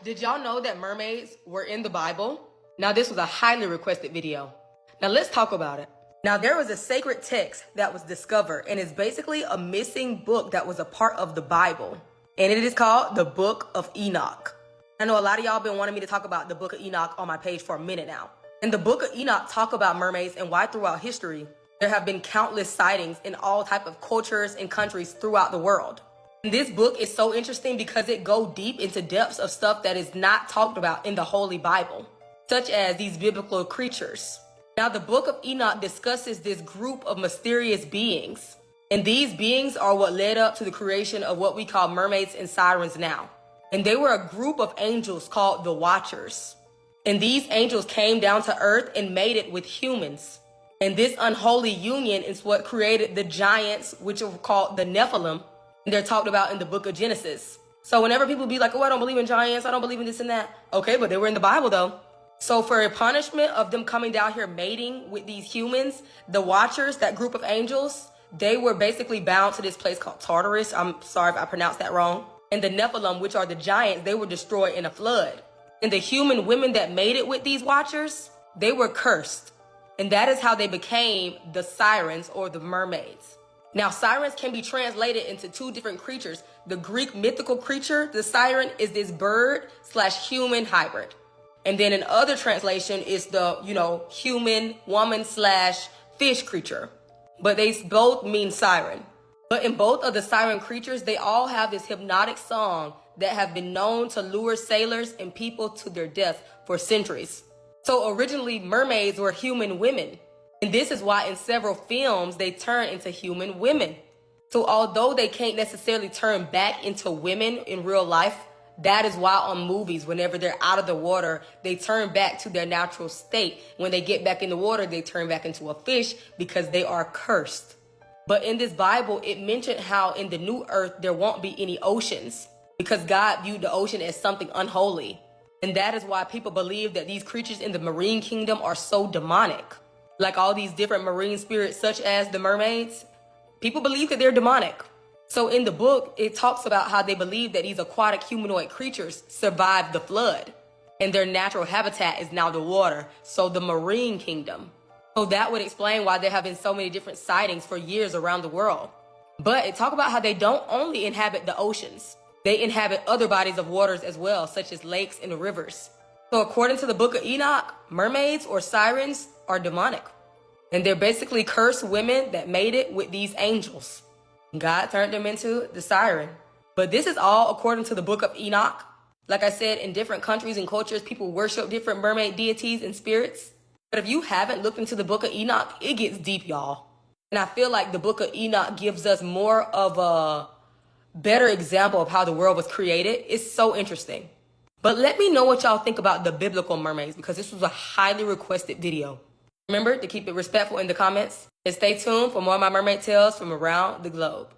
Did y'all know that mermaids were in the Bible? Now, this was a highly requested video. Now, let's talk about it. Now, there was a sacred text that was discovered, and it's basically a missing book that was a part of the Bible. And it is called the Book of Enoch. I know a lot of y'all been wanting me to talk about the Book of Enoch on my page for a minute now. And the Book of Enoch talk about mermaids and why throughout history, there have been countless sightings in all type of cultures and countries throughout the world. And this book is so interesting because it goes deep into depths of stuff that is not talked about in the Holy Bible, such as these biblical creatures. Now, the Book of Enoch discusses this group of mysterious beings. And these beings are what led up to the creation of what we call mermaids and sirens now. And they were a group of angels called the Watchers. And these angels came down to earth and mated with humans. And this unholy union is what created the giants, which are called the Nephilim. And they're talked about in the book of Genesis. So whenever people be like, oh, I don't believe in giants, I don't believe in this and that. Okay, but they were in the Bible though. So for a punishment of them coming down here mating with these humans, the Watchers, that group of angels, they were basically bound to this place called Tartarus. I'm sorry if I pronounced that wrong. And the Nephilim, which are the giants, they were destroyed in a flood. And the human women that mated with these Watchers, they were cursed. And that is how they became the sirens or the mermaids. Now, sirens can be translated into two different creatures. The Greek mythical creature, the siren, is this bird/human hybrid. And then in other translation is the, human woman/fish creature. But they both mean siren. But in both of the siren creatures, they all have this hypnotic song that have been known to lure sailors and people to their death for centuries. So originally, mermaids were human women. And this is why in several films, they turn into human women. So although they can't necessarily turn back into women in real life, that is why on movies, whenever they're out of the water, they turn back to their natural state. When they get back in the water, they turn back into a fish because they are cursed. But in this Bible, it mentioned how in the new earth, there won't be any oceans because God viewed the ocean as something unholy. And that is why people believe that these creatures in the marine kingdom are so demonic. Like all these different marine spirits, such as the mermaids, people believe that they're demonic. So in the book, it talks about how they believe that these aquatic humanoid creatures survived the flood. And their natural habitat is now the water, so the marine kingdom. So that would explain why there have been so many different sightings for years around the world. But it talks about how they don't only inhabit the oceans. They inhabit other bodies of waters as well, such as lakes and rivers. So according to the Book of Enoch, mermaids or sirens are demonic. And they're basically cursed women that mated with these angels. God turned them into the siren. But this is all according to the Book of Enoch. Like I said, in different countries and cultures, people worship different mermaid deities and spirits. But if you haven't looked into the Book of Enoch, it gets deep, y'all. And I feel like the Book of Enoch gives us more of a better example of how the world was created. It's so interesting. But let me know what y'all think about the biblical mermaids because this was a highly requested video. Remember to keep it respectful in the comments and stay tuned for more of my mermaid tales from around the globe.